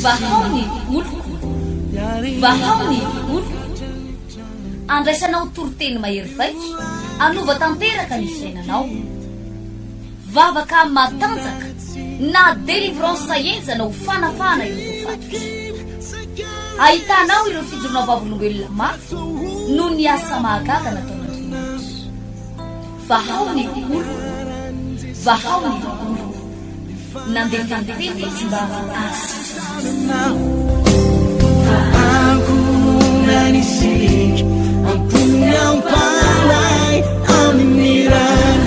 vahaony oloko vahaony oloko andraisanao toroteny mahery vaika anova tanteraka ny fiainanao vavaka matanjaka na délivrance enjana ho fanafana ireo fatotra ahitanao ireo fijorona vavolombelona mafy no ny asa mahagaga nataon'Andriamanitra vahaony oloko vahaony oloko nandefandefety sy mba anisik ampunyang palay aminiran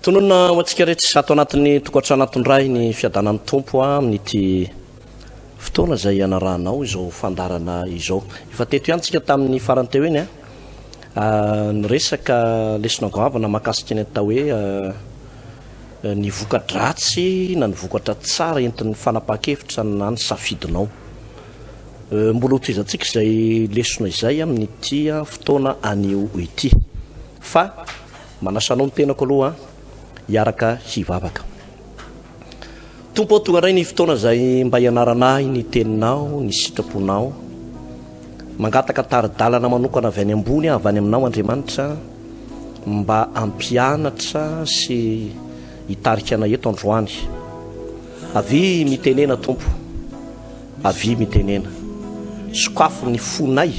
tonona ho antsika rehetra ato anatin'ny tokantrano anaton'ray ny fiadanan'ny tompo amin'ity fotoana izay ianarahnao izao fandarana izao efa teto ihany tsika tamin'ny farany teo eny ny resaka lesona goavana mahakasika ny atao hoe ny vokadratsy na ny vokatra tsara entin'ny fanapaha-kevitra na ny safidinao mbola hotoizantsika izay lesona izay amin'ity fotoana anio ity fa manasanao ny tenako aloha hiaraka hivavaka tompo tonga ray ny fotoana izay mba hianaranahy ny teninao ny sitraponao mangataka taridalana manokana avy any ambony avy any aminao Andriamanitra mba ampianatra sy hitarika ana eto androany avy mitenena tompo avy mitenena sokafy ny fonay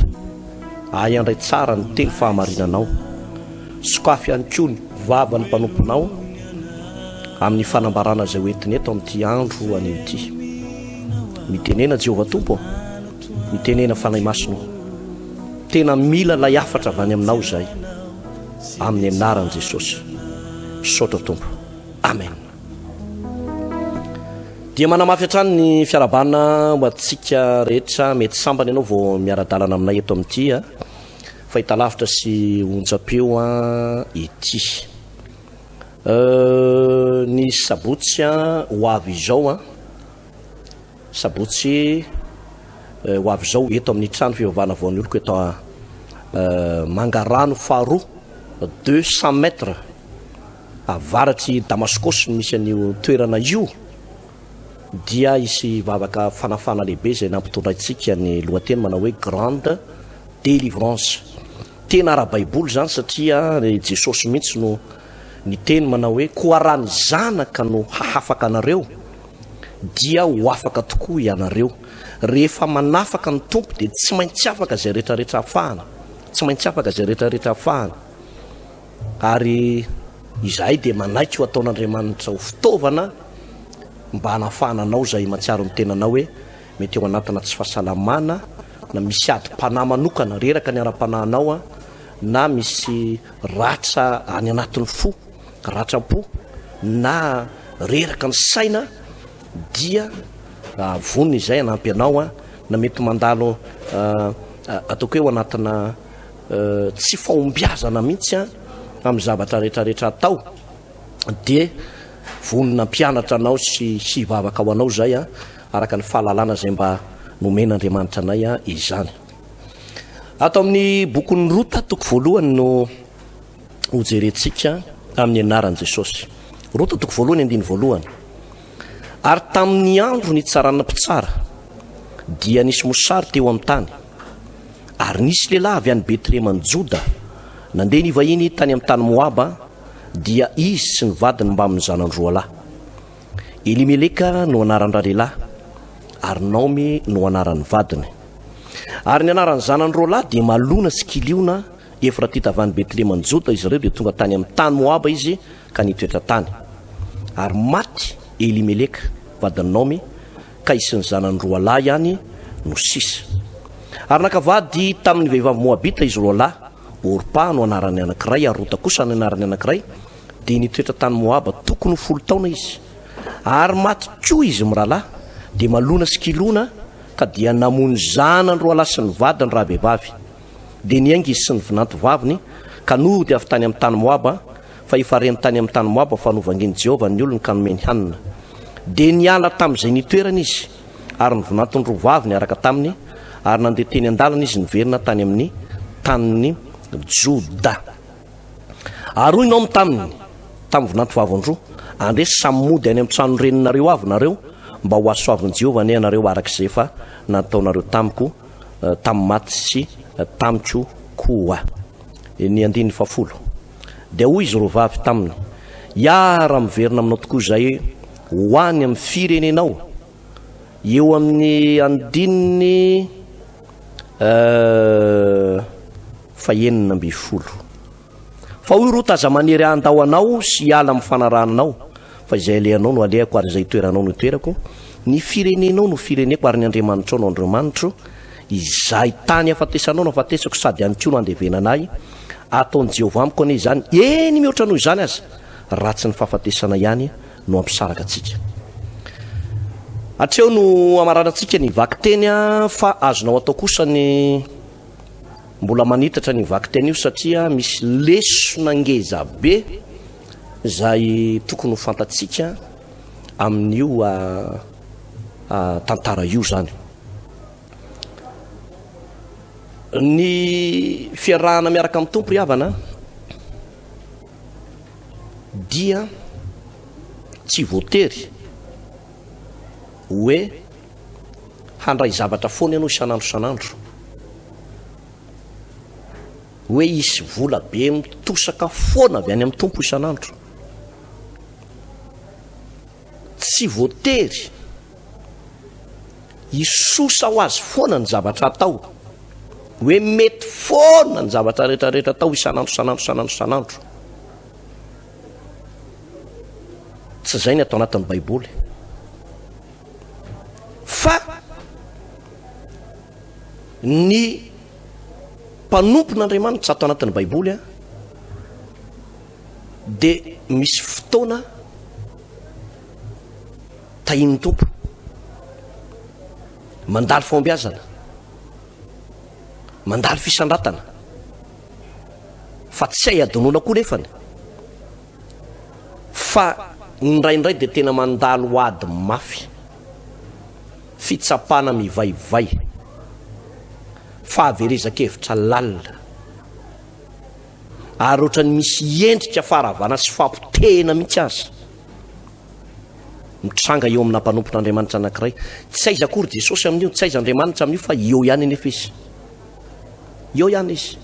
ay andray tsara ny teny fahamarinanao sokafy ihany koa ny vava ny mpanomponao amin'ny fanambarana izay hoentiny eto amin'ity andro anio ity mitenena Jehovah tompo mitenena fanay masino tena mila lay afatra avy any aminao izay amin'ny anaran'i Jesosy sotra tompo amen dia manamafy hatrany ny fiarabana ho antsika rehetra mety sambany ianao vao miara-dalana aminay eto amin'ity fahita lavitra sy onjam-peo ity ny sabotsy ho avy izao sabotsy ho avy izao eto amin'ny trano fivavahana vaon'ny oloko eto mangarano faharoa 200 mètres avaratry Damascos misy an'io toerana io dia isy vavaka fanafana lehibe izay nampitondraitsika ny lohateny manao hoe grande délivrance tena ara-baiboly zany satria Jesosy mihitsy no ny teny manao hoe koa raha ny zanaka no hahafaka anareo dia ho afaka tokoa ianareo rehefa manafaka ny tompo dia tsy maintsy afaka izay rehetrarehetra hafahana tsy maintsy afaka izay rehetrarehetra hafahana ary izahay dia manaiky ho ataon'Andriamanitra ho fitaovana mba hanafahana anao izay matsiaro ny tenanao hoe mety eo anatina tsy fahasalamana na misy ady mpanahy manokana reraka ny ara-panahinao na misy ratra any anatin'ny fo ratra-po na reraka ny saina dia vonina izay anampy anao na mety mandalo ataoko hoe ho anatina tsy fahombiazana mihitsy amin'ny zavatra rehetrarehetra atao dia vonina mpianatra anao sy hivavaka ho anao zay araka ny fahalalana izay mba nomen'Andriamanitra anay izany ato amin'ny bokon'ny Rota toko voalohany no hojerentsika amin'ny anaran'i Jesosy Rota toko voalohany andiny voalohany ary tamin'ny andro ny tsarana mpitsara dia nisy mosary teo amin'ny tany ary nisy lehilahy avy any Betlehemany Joda nandeha nivahiny tany amin'ny tany Moaba dia izy sy ny vadiny mba amin'ny zanany roa lahy Elimeleka no anaran'ny lehilahy ary Naomi no anaran'ny vadiny ary ny anaran'ny zanany roa lahy dia Malona sy Kiliona Efratita avy any Betlehemany Joda izy ireo dia tonga tany amin'ny tany Moaba izy ka nitoetra tany ary maty Elimeleka vadiny Naomi ka isy ny zanany roa lahy ihany no sisa ary nakavady tamin'ny vehivavy Moabita izy roa lahy Orpa no anarany anankiray ary Rota kosa no anarany anankiray dia nitoetra tany Moaba tokony 10 taona izy ary maty koa izy mirahalahy dia Malona sy Kilona ka dia namony zanany roa lahy sy ny vadiny raha vehivavy dia niainga izy sy ny vinanty vaviny ka no dia avy tany amin'ny tany Moaba fa efa reny tany amin'ny tany Moaba fanovangeny Jehovah ny olony ka nomeny hanina dia niala tamin'izay nitoerana izy ary ny vinantiny roa vaviny araka taminy ary nandeha teny an-dalana izy niverina tany amin'ny tanin'ny Joda. Aroinao am tamin'ny vonanto vavandroa andresy samy mody any amin'ny trano reninareo avy nareo mba ho asoavin'i Jehovah ny anareo arak'izay fa nataonareo tamiko tamin'ny maty sy tamiko koa. Ny 10 dia hoy izy rovavy taminy, iara miverina aminao tokoa zay ho any amin'ny firenenao eo amin'ny 9 fa hoy ro taza manery andao anao sy ala amin'ny fanarahanao fa izay alehanao no alehako ary izay toeranao no toerako, ny firenenao no fireneko ary ny Andriamanitro no Andriamanitro, izay tany afatesanao no afatesako sady any koa no andevenanay. Ataon'i Jehovah amiko anie izany, eny mihoatra noho izany aza raha tsy ny fahafatesana ihany no ampisaraka antsika. Hatreo no amaranantsika ny vaky teny fa azonao atao kosa ny mbola manitatra ny vaky teny io satria misy lesona ngeza be zay tokony ho fantatsika amin'io tantara io zany. Ny fiarahana miaraka amin'ny tompo ry havana dia tsy voatery hoe handray zavatra foana ianao isan'andro hoe isy vola be mitosaka foana avy any amin'ny tompo isan'andro. Tsy voatery isosa ho azy foana ny zavatra atao, hoe mety foana ny zavatra rehetrarehetra atao isan'andro. Tsy zay ny atao anatin'ny Baiboly, fa ny mpanompon'Andriamanitra atao anatin'ny Baiboly dia misy fotoana tahin'ny tompo mandalo fombiazana, mandalo fisandratana, fa tsy hay adonoana koa nefany, fa indraindray dia tena mandalo ady mafy, fitsapana mivaivay, fahaverezakevitra lalina, ary ohatrany misy endrika faharavana sy fampitehina mihitsy azy mitranga eo amina mpanompon'Andriamanitra anankiray. Tsy aiza akory Jesosy amin'io, tsy aiza Andriamanitra amin'io, fa eo ihany nefa izy, eo ihany izy.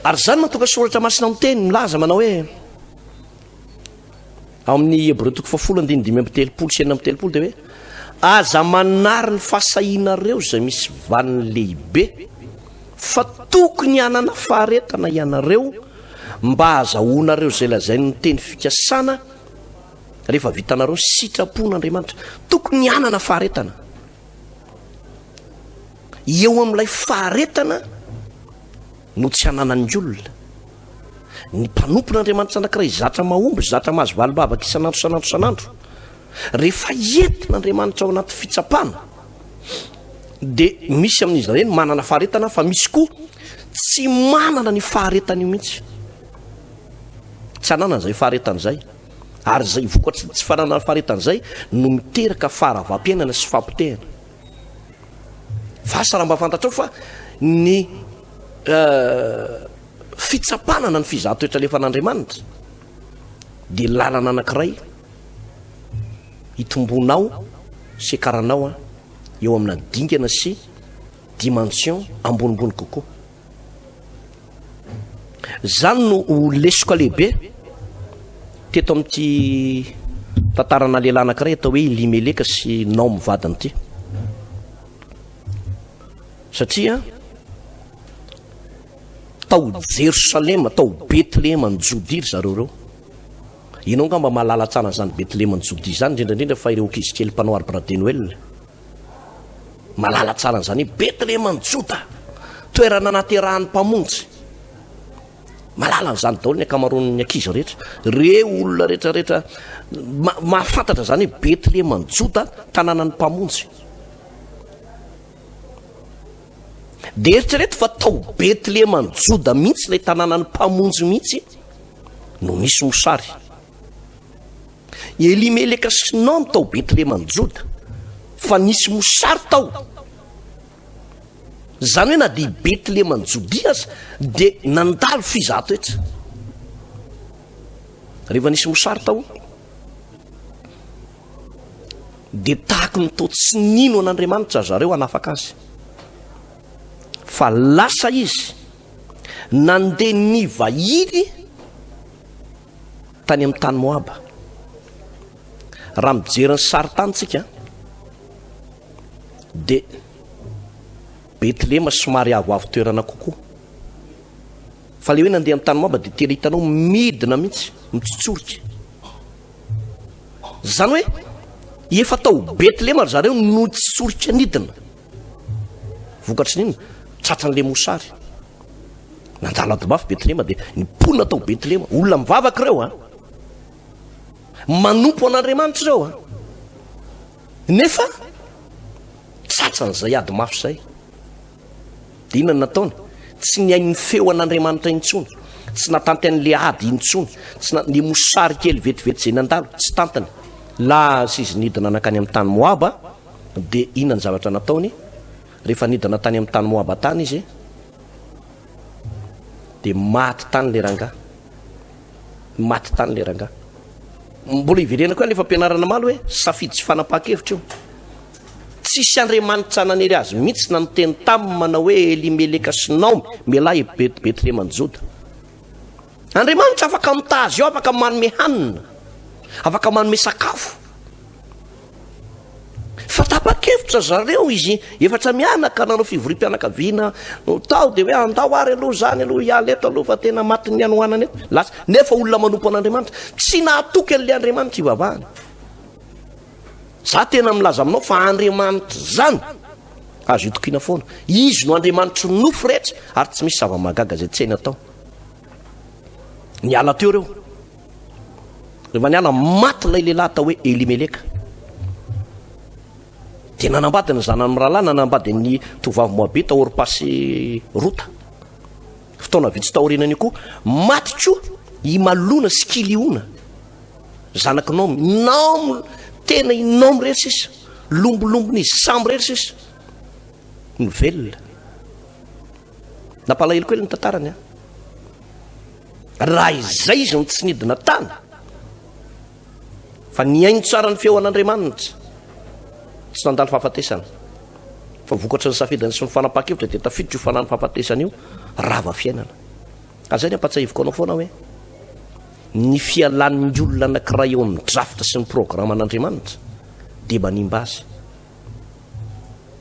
Ary zany matonga soratra masina miteny milaza manao hoe ao amin'ny Hebreo 10:5-7 dia hoe aza manary ny fahasahianareo zay misy vaniny lehibe, fa tokony hanana faharetana ianareo mba azahoanareo zay lazay ny teny fikasana rehefa vitanareo sitrapon'Andriamanitra. Tokony hanana faharetana, eo amin'ilay faharetana no tsy hananan'ny olona. Ny mpanompon'Andriamanitra anankiray zatra mahomby, zatra mahazo valibavaka isan'andro, rehefa entin'Andriamanitra ao anaty fitsapana dia misy amin'izy ireny manana faharetana, fa misy koa tsy manana ny faharetana io mihitsy, tsy hanana zay faharetana zay, ary zay vokatry tsy fananana faharetana zay no miteraka faharavam-piainana sy fampitehana. Vasa raha mba fantatrao fa ny fitsapanana ny fizahan-toetra alefan'Andriamanitra dia lalana anankiray hitombonao sy ekaranao eo amina dingana sy dimension ambonimbony kokoa. Zany no lesoka lehibe teto amin'ity tantarana lehilahy anankiray atao hoe Elimeleka sy Naomi vadiny ity, satria tao Jerosalema, tao Betlehema ny Jody zareo reo. Ianao ngamba mahalala tsara zany Betlehema ny Jody zany, indrindrandrindra fa ireo ankizy kely mpanao arbre de Noël malala tsara zany Betlehema ny Joda, toerana naterahan'ny mpamonjy. Malala n'izany daholo ny akamaroan'ny ankizy rehetra, reo olona rehetrarehetra mahafantatra zany hoe Betlehema ny Joda, tanànan'ny mpamonjy. Dia eritrereto fa tao Betlehema ny Joda mihitsy ilay tanànan'ny mpamonjy mihitsy no nisy mosary. Elimeleka sy Naomi tao Betlehema ny Joda, fa nisy mosary tao zany hoe na dia Betlehema ny Jodias dia nandalo fizato etra rehefa nisy mosary tao dia tahako ny tao tsy nino an'Andriamanitra zareo hanafaka azy fa lasa izy nandeha ny vahiny tany amin'ny tany Moaba. Raha mijery ny sary tanitsika dia Betlehema somary avoavo toerana kokoa fa le hoe nandeha amin'ny tany Moaba dia tena hitanao midina mihitsy mitsotsorika zany hoe efa tao Betlehema zareo no tsotsorika nidina vokatry n'inona tratran'le mosary nandalo adomafy Betlehema dia niponina tao Betlehema olona mivavaka ireo manompo an'Andriamanitra ireo nefa tratran'izay ady mafy izay dia inona nataony tsy niain'ny feo an'Andriamanitra intsony tsy natanty an'le ady intsony tsy ny mosary kely vetivety izay nandalo tsy tantany lasa izy nidina nakany amin'ny tany Moaba dia inona ny zavatra nataony rehefa nidina tany amin'ny tany Moaba tany izy dia maty tany le rangahy maty tany le rangahy mbola iverena koa nefa ampianarana maly hoe safidy tsy fanapa-kevitra io tsisy Andriamanitra nanery azy mihitsy na noteny taminy manao hoe Elimeleka sy Naomi mialahy Betlehema ny Joda. Andriamanitra afaka mitazy eo, afaka manome hanina, afaka manome sakafo, fa tapa-kevitra zareo izy efatra mianaka nanao fivorim-pianakaviana tao dia hoe andao ary aloha zany aloha hiala eto aloha fa tena maty ny anohanana eto lasa nefa olona manompo an'Andriamanitra tsy nahatoky an'le Andriamanitra ivavahany. Za tena milaza aminao fa Andriamanitra zany azo itokiana foana, izy no Andriamanitra nofo rehetra ary tsy misy zava-magaga zay tsy hainy atao. Niala teo reo rehefa niala maty ilay lehilahy tao hoe Elimeleka dia nanambady ny zanany mirahalahy, nanambady ny tovavy Moabita Orpasy Rota. Fotoana vitsy taorianany koa maty koa i Malona sy Kiliona zanaky Naomi tena i Naomi rehetra sisa lombolombony izy sambo rehetra sisa ny velona nampalahelo koa ny tantarany raha izay izy no tsy nidina tany fa niaino tsara ny feo an'Andriamanitra tsy nandalo fahafatesana fa vokatra ny safidany sy ny fanapa-kevitra dia tafiditra io fanany fahafatesana io rava fiainana. Azay ny ampatsahiviko anao foana hoe ny fialan'ny olona anankiray eo amin'ny drafitra sy ny programa an'Andriamanitra dia manimba azy.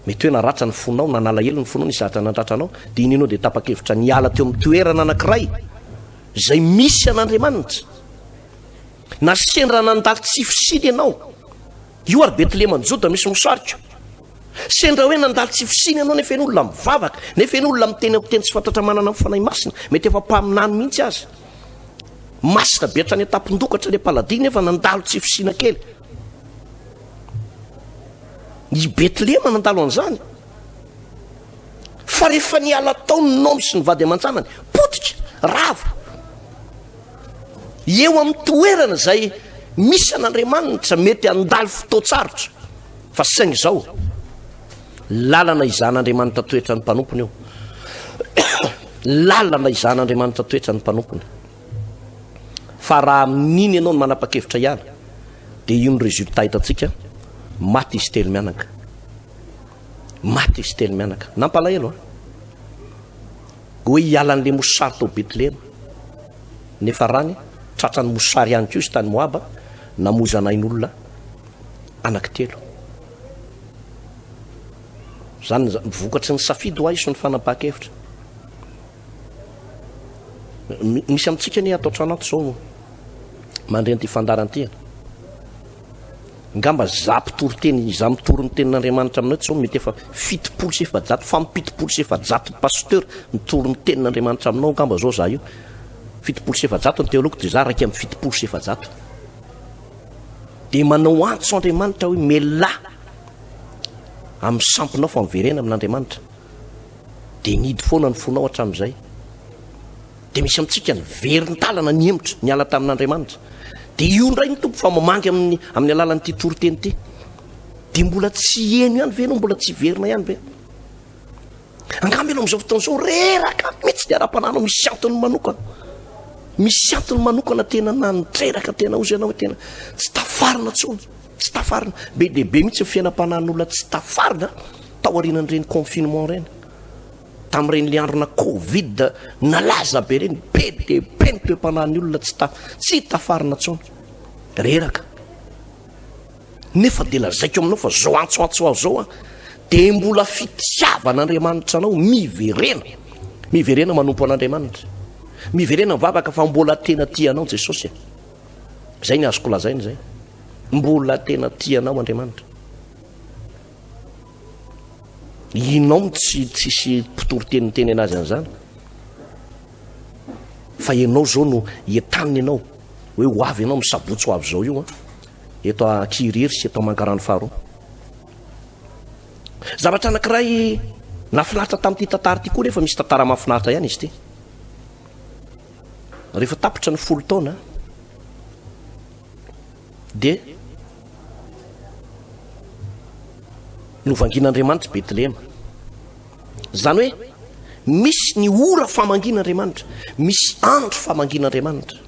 Mety hoe naratra ny fonao, nanala helo ny fonao, nisatra nandratra anao dia iny ianao dia tapa-kevitra niala teo amin'ny toerana anankiray izay misy an'Andriamanitra na sendra nandalo tsy fisiny ianao. Io ary Betlehema ny Joda misy mosarika sendra hoe nandalo tsy fisiny ianao nefa en'olona mivavaka, nefa en'olona miteny tsy fantatra manana amin'ny fanahy masina, mety efa mpaminany mihitsy azy masina be hatrany atapindokatra le paladiny nefa nandalo tsy fisina kely. I Betlehema nandalo an'izany fa rehefa niala tao ny Naomi sy ny vady aman-janany potika rava eo amin'ny toerana izay misy an'Andriamanitra mety andalo fotoatsarotra fa saingy izao lalana izan'Andriamanitra toetra ny mpanompony eo lalana izan'Andriamanitra toetra ny mpanompony. Fa raha amin'iny ianao no manapa-kevitra ihany dia io ny resultat hitantsika maty izy telo mianaka, maty izy telo mianaka. Nampalahelo hoe hialan'le mosary tao Betlehema nefa rany tratran'ny mosary ihany koa izy tany Moaba namozanain'olona anankitelo. Zany vokatry ny safidy ho azy sy ny fanapa-kevitra. Misy amintsika ny atao tranato zao mandreny ty fandaranty ngamba za mpitoroteny, za mitoro ny tenin'Andriamanitra aminao zao mety efa 700 fa 700 pasteur mitoro ny tenin'Andriamanitra aminao ngamba zao za io 700 ny teoloko dia za raiky amin'ny 700 dia manao antso Andriamanitra hoe melahy amin'ny sampinao fa miverena amin'Andriamanitra dia nidy foana ny fonao hatramin'izay. Dia misy amintsika ny veriny talana ny hemotra niala tamin'Andriamanitra dia io ndray ny tompo fa mamangy amin'ny alalan'ity toroteny ity dia mbola tsy heno ihany ve no mbola tsy verina ihany ve angamba ianao am'izao fotoan'izao reraka mihitsy de ara-pananao misy antony manokana, misy antony manokana tena nanotreraka tena ozy ianao tena tsy tafarina tsony, tsy tafarina be dehibe mihitsy ny fiainam-panan'olona tsy tafarina tao arinan'ireny confinement reny, tamin'ireny le androna covid nalaza be reny be dehibe ny toe-panan'ny olona tsy tafarina tsony reraka. Nefa de lazaiko aminao fa zao antsoantso zao a de mbola fitiavan'Andriamanitra anao, miverena manompo an'Andriamanitra, miverena mivavaka fa mbola tena tianao Jesosy. Zay ny azoko lazainy zay, mbola tena tianao Andriamanitra. Inao tsisy mpitory-teniteny anazy an'izany, fa ianao zao no entaniny ianao hoe ho avy ianao misabotsy ho avy zao io a eto Akiriry sy eto Mangarano faharoa. Zavatra anankiray nafinaritra tamin'ity tantara ty koa nefa misy tantara mahafinaritra ihany izy ty. Rehefa tapitra ny 10 taona de novangin'Andriamanitra Betlehema. Zany hoe misy ny ora famangin'Andriamanitra, misy andro famangin'Andriamanitra.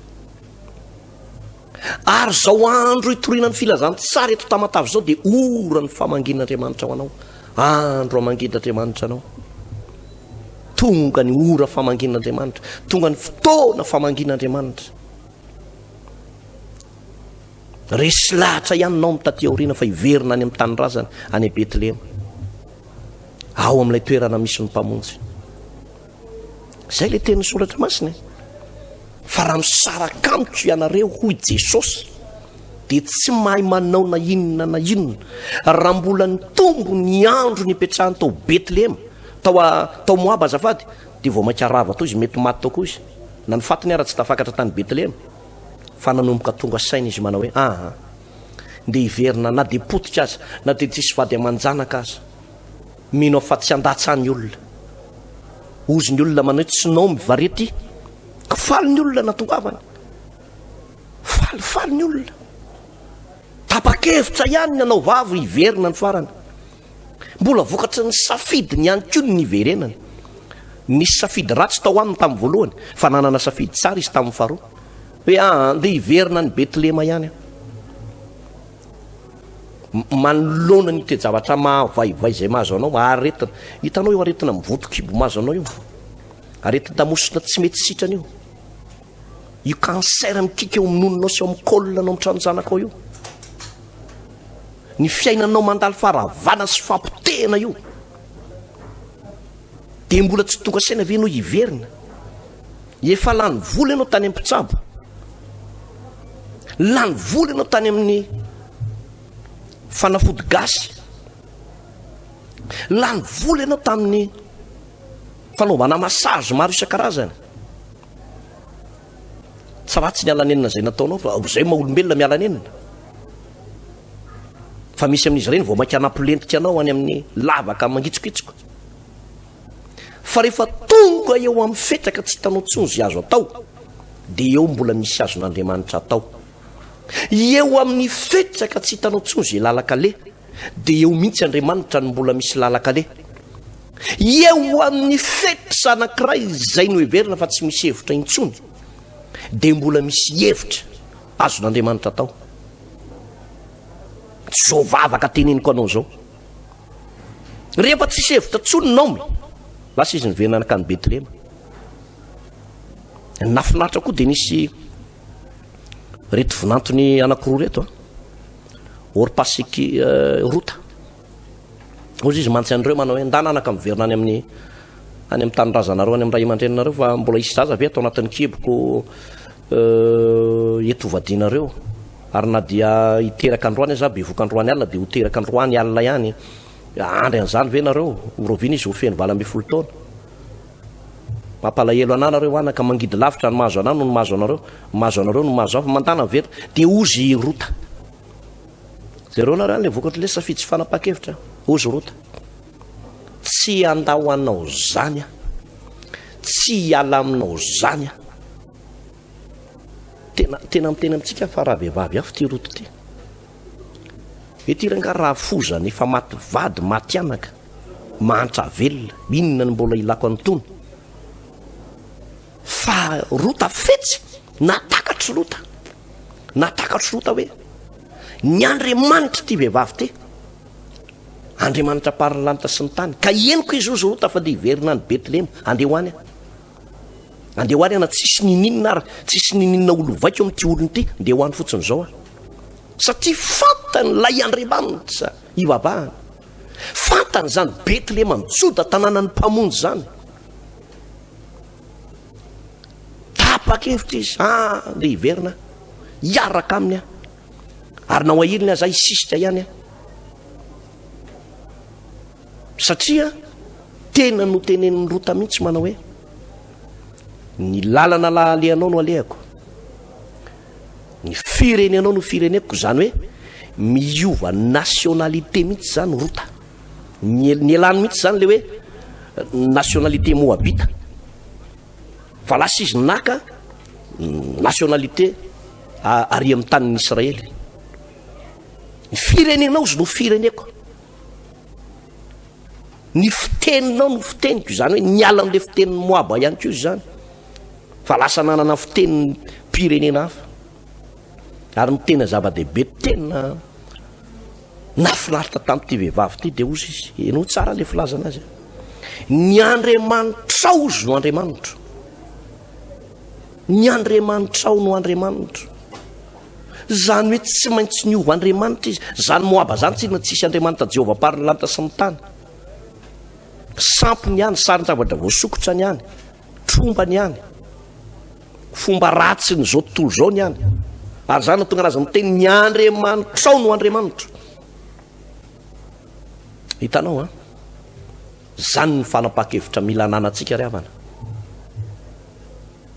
Ary zao andro hitoriana ny filazantsara eto Tamatavy zao de ora ny famangin'Andriamanitra ho anao, andro amangin'Andriamanitra anao. Tonga ny ora famangin'Andriamanitra, tonga ny fotoana famangin'Andriamanitra. Resy lahatra ihanynao mitaty aoriana fa hiverina any amin'ny tanyrazana any Betlehema, ao amin'ilay toerana misy ny mpamonjy. Zay le teny soratra masina, fa raha misaraka amiko ianareo hoy Jesosy de tsy mahay manao na inona raha mbola nitombo ny andro nipetrahany tao Betlehema tao Moaba azafady de vao maika-rava tao izy, mety maty tao koa izy. Na ny fatiny ara tsy tafakatra tany Betlehema fa nanomboka tonga saina izy manao hoe nde hiverina na de potika aza na de tsisy vady amanjanaka aza, mino fa tsy andatsany olona. Ozy ny olona manao tsy nao mivarety, faly ny olona natongavana, faly ny olona, tapa-kevitra ihany ny anao vavy hiverina ny farany. Mbola vokatra ny safidy ny ihany koa ny iverenany. Nisy safidy ratsy tao aminy tamin'ny voalohany fa nanana safidy tsara izy tamin'ny faharoa hoe nde hiverina ny Betlehema ihany. Manoloana ny te-javatra mahavaivay zay mahazo anao, aretina hitanao io, aretina mivoto-kibo mahazo anao io, aretina damosina tsy mety sitrany io cancer mikika eo amin'ny nononao sy eo amin'ny kolonanao amin'ny trano zanakao io, ny fiainanao mandalo faravana sy fampotehana io, de mbola tsy tonga saina ve anao hiverina. Efa lany vola ianao tany amin'ny mpitsabo, lany vola ianao tany amin'ny fanafody gasy, lany vola ianao tamin'ny fanaovana massage maro isan-karazany. Tsy ratsy ny alanenina zay nataonao fa zay maha-olombelona mialanenina, fa misy amin'izy ireny vao maika hanampilentika anao any amin'ny lavaka mangitsokitsoko. Fa rehefa tonga eo amin'ny fetraka tsy hitanao tsony zay azo atao de eo mbola misy azon'Andriamanitra atao. Eo amin'ny fetraka tsy hitanao tsony zay lalakale de eo mihitsy Andriamanitra no mbola misy lalakale. Eo amin'ny fetrasa anankiray zay no heverina fa tsy misy hevitra intsony de mbola misy hevitra azon'Andriamanitra atao. Zao vavaka teneniko anao zao, rehefa tsisy hevitra tsony naomy lasa izy niverina anakany Betlehema. Nafinaritra koa de nisy reto vinantony anankiroa reto Orpasiky Rota. Ozy izy mantsy an'ireo manao hoe ndana anaka miverina any amin'ny tanyrazanareo, any amin'ny ray aman-dreninareo fa mbola isy zaza ve atao anatin'ny kiboko etovadinareo, ary na dia hiteraka androany aza bevoka androany alina de ho teraka androany alina ihany, andry an'izany ve nareo rovina izy ho feny 20 taona. Mampalahelo anareo anaka mangidy lavitra ny mahazo anao no mahazo anareo no mahazo fa mandana vera de ozy Rota. Zereo nareo le vokatra le safidy sy fanapa-kevitra, ozy Rota. Tsy andao anao zany, tsy hiala aminao zany. Tena miteny amintsika fa raha vehivavy afo ty Rota ty. Ety ranga raha foza ny fa maty vady maty anaka mahantra velona inona ny mbola ilako anytony fa rota fetsy natakatry rota hoe ny Andriamanitra ty vehivavy ty Andriamanitra paralanitra sy ny tany ka eniko izy ozy rota fa de iverina ny Betlehema andeha ho any ana tsisy nininina olo vaiko amin'ity olony ty ndeha ho any fotsiny zao satria fantany lay Andriamanitra ivavahana fantany zany Betlehema mitsoda tanàna ny mpamonjy zany tapakevitra izy le iverina iaraka aminy ary nao ahiliny za isisitra ihany satria tena no tenen'ny rota mihitsy manao hoe ny lalana alehanao no alehako ny firenenao no fireneko zany hoe miova nationalité mihitsy zany rota ny elany mihitsy zany le hoe nationalité moabita fa lasa izy naka nationalité ary amin'ny tanin'ny Israely ny firenenao izy no fireneko ny fiteninao no fiteniko zany hoe ny alan'le fitenin'ny Moaba ihany koa zany fa lasa nanana fitenin'ny pirenena hafa ary ny tena zava-dehibe tena nafinaritra tamin'ity vehivavy ty de ozy izy eno tsara le filazana azy ny Andriamanitra ozy no Andriamanitra ny Andriamanitra no Andriamanitra zany hoe tsy maintsy niova Andriamanitra izy zany Moaba zany tsina tsisy Andriamanitra Jehova paralanitra sy ny tany sampony ihany sarin-javatra voasokotra ny ihany trombany ihany fomba ratsy ny zao tontolo zao ny ihany ary zany tonga raza miteny ny Andriamanitra no Andriamanitra hitanao zany ny fanapakevitra mila ananantsika ry havana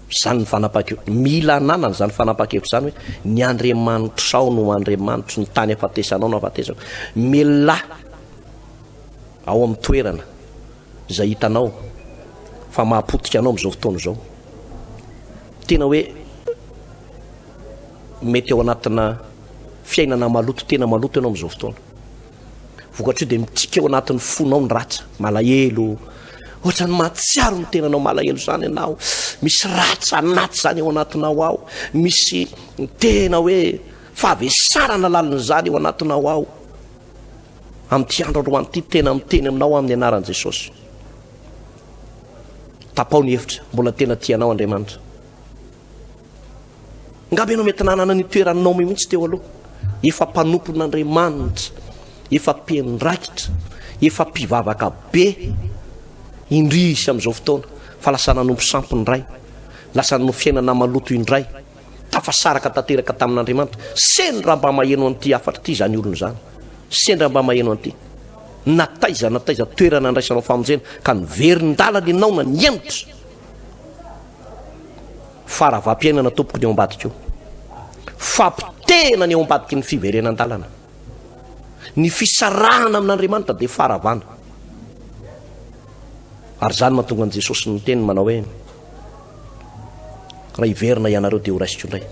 zany ny fanapakevitra mila ananana zany fanapakevitra zany hoe ny Andriamanitra no Andriamanitra ny tany afatesanao no afatesako mela ao amin'ny toerana zay hitanao fa mahapotika anao am'izao fotoana zao tena hoe mety ao anatina fiainana maloto tena maloto ianao am'izao fotoana vokatr' io de mitika eo anatin'ny fonao ny ratsa malahelo ohatra ny mahatsiaro ny tenanao malahelo zany ianao misy ratsa anaty zany eo anatinao ao misy tena hoe fahavesarana lalina zany eo anatinao ao amin'ty andro androany ty tena miteny aminao amin'ny anaran'i Jesosy tapao ny hevitra mbola tena tianao Andriamanitra ngabe anao mety nanana ny toeranao mihitsy teo aloha efa mpanompon'Andriamanitra efa mpiandraikitra efa mpivavaka be indrisy am'izao fotoana fa lasa nanompo sampony ray lasa no fiainana maloto indray tafasaraka tanteraka tamin'Andriamanitra sendra raha mba maheno an'ity afatra ity zany olony zany sendra mba maheno an'ity nataiza toerana andraisanao famonjena ka niverindalana ianao na niemitra faravampiainana tompoko ny eo ambadika io fampitena ny eo ambadiky ny fiverenan-dalana ny fisarahana amin'Andriamanitra de faravana ary zany mahatonga an' Jesosy ny teny manao hoe raha iverina ianareo de ho raisiko indray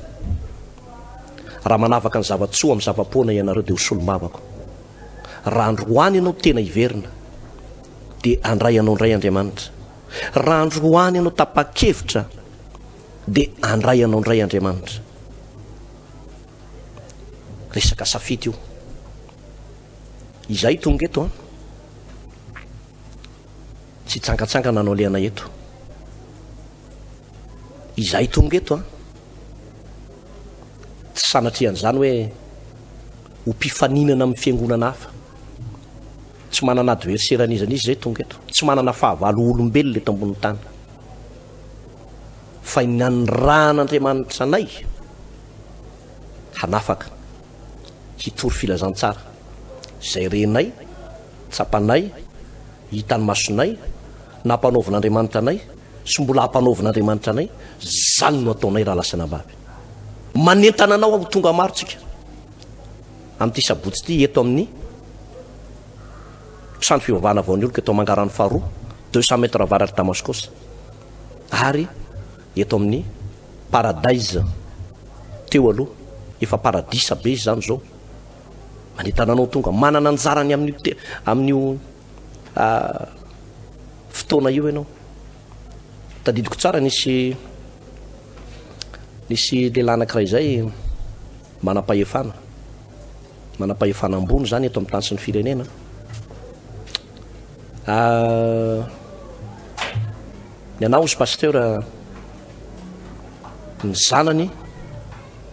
raha manavaka ny zavatsoa amin'ny zavapoana ianareo de ho solomavako raha androany ianao tena iverina de andray anao indray Andriamanitra raha androany ianao tapa-kevitra de andray anao indray Andriamanitra resaka safity io izay tonga eto tsy tsangatsangana anao leana eto izay tonga eto tsy sanatrian'izany hoe ho mpifaninana amin'ny fiangonana hafa tsy manana adverseran'izany izy zay tonga eto tsy manana fahavalo olombelona eto ambony tany fa nanran'Andriamanitra anay hanafaka hitory filazantsara zay renay tsapanay hitany masonay nampanaovan'Andriamanitra anay sy mbola hampanaovan'Andriamanitra anay zany no ataonay raha lasa nababy manentana anao ao tonga marotsika amin'ity sabotsy ity eto amin'ny trano fivavahana vaon'ny olo ka eto mangarano faharoa 200 metres avarary Damascos ary eto amin'ny paradise teo aloha efa paradisa be izy zany zao manentana anao tonga manana anjarany amin'io fotoana io ianao tadidiko tsara nisy lehilahy anankiray zay manam-pahefana ambony zany eto amin'ny tany sy ny firenena ny anao izy pasteur ny zanany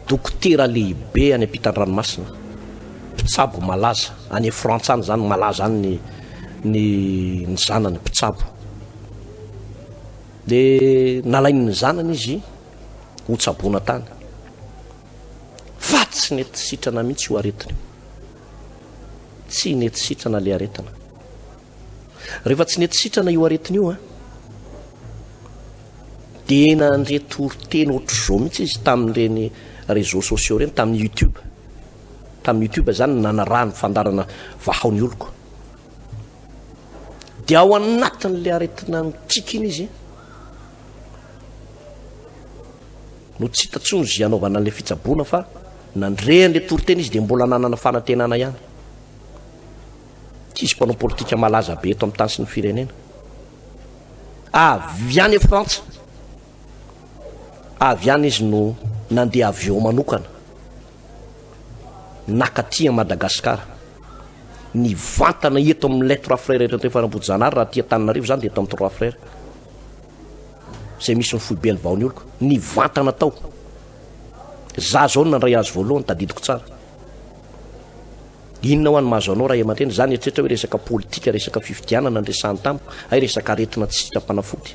dokotera lehibe any ampitan-dranomasina mpitsabo malaza any frantsany zany malaza any ny zanany mpitsabo de nalainy ny zanany izy hotsaboana tany fa tsy nety sitrana mihitsy io aretina tsy nety sitrana le aretina rehefa tsy nety sitrana io aretina io de nandretory-teny ohatr'izao mihitsy izy tamin'ireny réseaux sociaux reny tamin'ny youtube zany nanarahany fandarana vahaony oloko de ao anatin'le aretina mitsika iny izy no tsy hitatsony zy anaovana an'le fitsaboana fa nandrehan'le toriteny izy de mbola nanana fanantenana ihany tsisy mpanao politika malaza be eto amin'ny tany sy ny firenena avy any frantsa avy any izy no nandeha avion manokana nakatia Madagasikara ny vantana eto amin'ilay trois frères eto Fanambodijanahary raha tia Tananarivo zany de eto amin'ny trois frères zay misy ny foibe ny vaony oloko ny vantana tao za zao nandray azy voalohany tadidiko tsara inona ho any mahazo anao raha aman-dreny zany eritretra hoe resaka politika resaka fifidianana andresany tamiko ay resaka aretina tsy sitrapanafody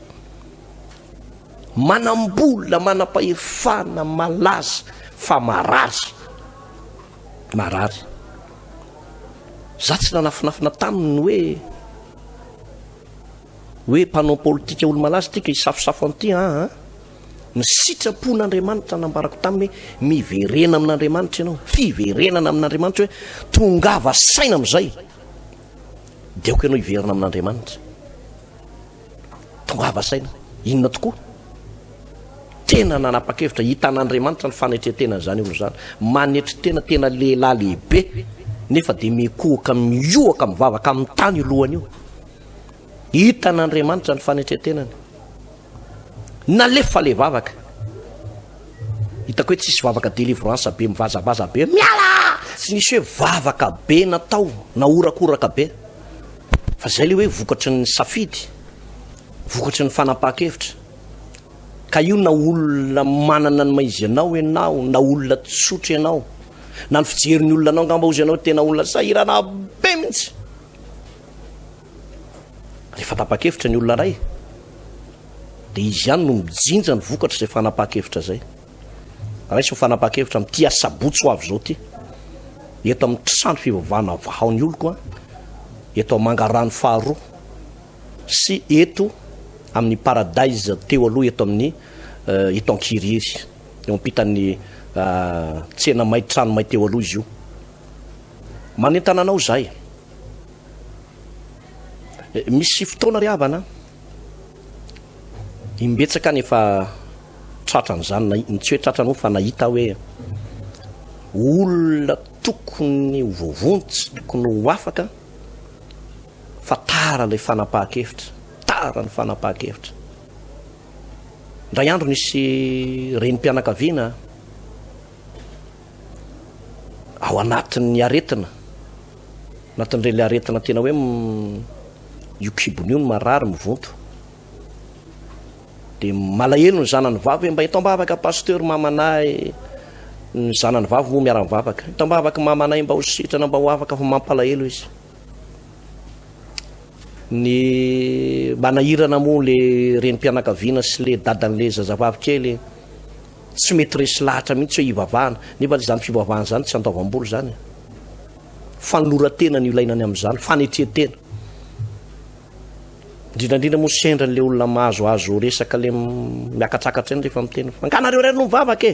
manambola manam-pahefana malaza fa marary za tsy nanafinafina taminy hoe mpanao politika olo malaza tika isafosafo an'ity ny sitrapon'Andriamanitra nambarako taminy hoe miverena amin'Andriamanitra ianao fiverenana amin'Andriamanitra hoe tongava saina am'izay deoko ianao hiverina amin'Andriamanitra tongava saina inona tokoa tena nanapa-kevitra hitan'Andriamanitra ny fanetretena zany olo zany manetritena tena lehilahy lehibe nefa de mikohaka miohaka mivavaka amin'ny tany lohany io hitan'Andriamanitra ny fanetretenany nalefa le vavaka hitako hoe tsisy vavaka délivrance be mivazavaza be miala tsy nisy hoe vavaka be natao na orakoraka be fa zay le hoe vokatry ny safidy vokatry ny fanapa-kevitra ka io na olona manana ny maizy anao ianao na olona tsotra ianao na ny fijeriny olona anao ngamba ozy ianao tena olona sahirana be mihitsy rehefa tapa-kevitra ny olona ray de izy ihany no mijinja ny vokatra zay fanapa-kevitra zay raisy fanapa-kevitra mity asabotsy ho avy zao ty eto amin'ny trano fivavahana vahaony oloko eto Mangarano faharoa sy eto amin'ny Paradise teo aloha eto amin'ny eto Ankiriry eo ampitan'ny tsena may trano may teo aloha izy io manentana anao zay misy fotoana ry havana imbetsaka nefa tratrany zany tsy hoe tratrany fa nahita hoe olona tokony vovontsy tokony ho afaka fa tara lay fanapa-kevitra tara ny fanapa-kevitra ndray andro nisy renim-pianakaviana ao anatin'ny aretina anatin'ireny aretina tena hoe io kibony io ny marary mivonto de malahelo ny zanany vavy hoe mba itaombavaka pasteur mamanay ny zanany vavy moa miara-mivavaka itaombavaka mamanay mba ho sitrana mba ho afaka fa mampalahelo izy ny manahirana moa le renim-pianakaviana sy le dadan'le zazavavy kely tsy mety resy lahatra mihitsy hoe hivavahana nefa zany fivavahana zany tsy antaovam-bolo zany fanolora-tena ny ilainany am'izany fanetretena indrindrandrindra moa sendran'le olona mahazoazo resaka le miakatrakatra eny rehefa miteny fanganareo ray no mivavaka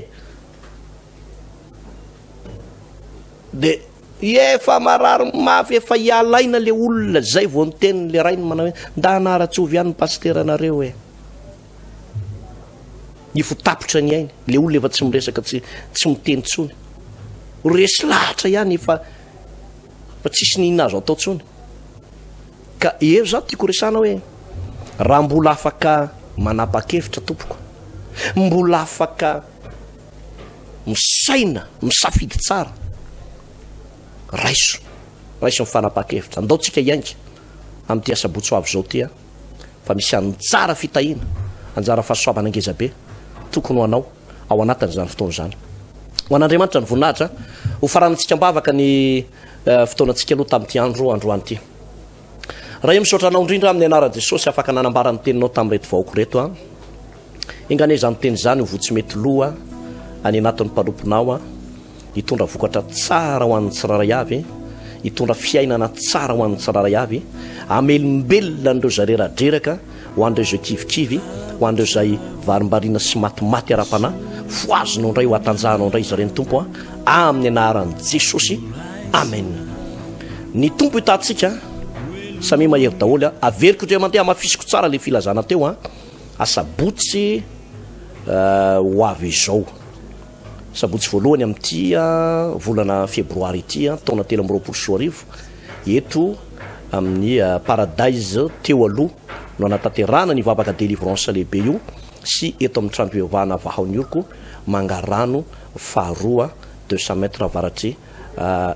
de efa marary mafy efa hialaina le olona zay vo niteny le rainy manao hoe nda anaratsovy ihany ny paster anareo ifotapitra ny ainy le olona efa tsy miresaka tsy miteny tsony resy lahatra ihany fa tsisy nihina azo atao tsony ka eo za tiako resana hoe raha mbola afaka manapa-kevitra tompoko, mbola afaka misaina misafidy tsara, raiso mifanapa-kevitra andaotsika iainga am'ty asabotsoavy zao tya fa misy an'ny tsara fitahina anjara fahasoavana angezabe tokony ho anao ao anatin'izany fotoana zany. Ho an'Andriamanitra ny voninahitra ho faranantsika mbavaka ny fotoanantsika aloha tamin'ity androany ty. Raha io misaotra anao indrindra amin'ny anaran'i Jesosy afaka nanambara ny teninao tamin'reto vahoako reto a ingane zany teny zany ho votsy mety loha any anatin'ny mpanomponao a hitondra vokatra tsara ho an'ny tsiraray avy, hitondra fiainana tsara ho an'ny tsiraray avy, amelombelona an'ireo zareradreraka ho an'ireo zay kivikivy, ho an'ireo zay varimbarina sy matimaty ara-panahy, foazonao indray ho atanjahanao indray zareny tompo a amin'ny anaran'i Jesosy, amen. Ny tompo hitantsika samy mahery daholy a averiko ndray mandeha mafisiko tsara le filazana teo a asabotsy ho avy izao sabotsy voalohany amin'ity volana febroary ity taona 2024 eto amin'ny Paradise teo aloha no anatanterana ny vavaka délivrance lehibe io sy eto amin'ny trano fivavahana Vahaony Oriko Mangarano faharoa 200 mètres avaratry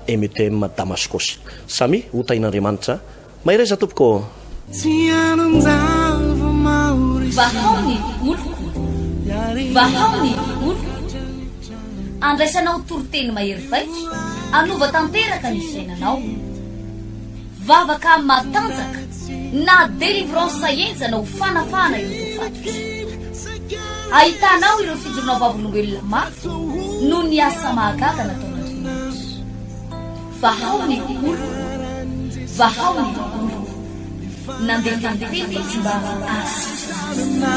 MTM Damascos. Samy ho tain'Andriamanitra maireza tompoko. Vahaony Oriko, Vahaony Oriko, andraisanao toroteny mahery vaika, anova tanteraka ny fiainanao, vavaka matanjaka na délivrance enjana ho fanafana ireo fatotra. Ahitanao ireo fijorona vavolombelona mafy no ny asa mahagaga nataon'Andriamanitra. Vahaony Oriko, Vahaony Oriko, nandeha tantety izy mba asitrana.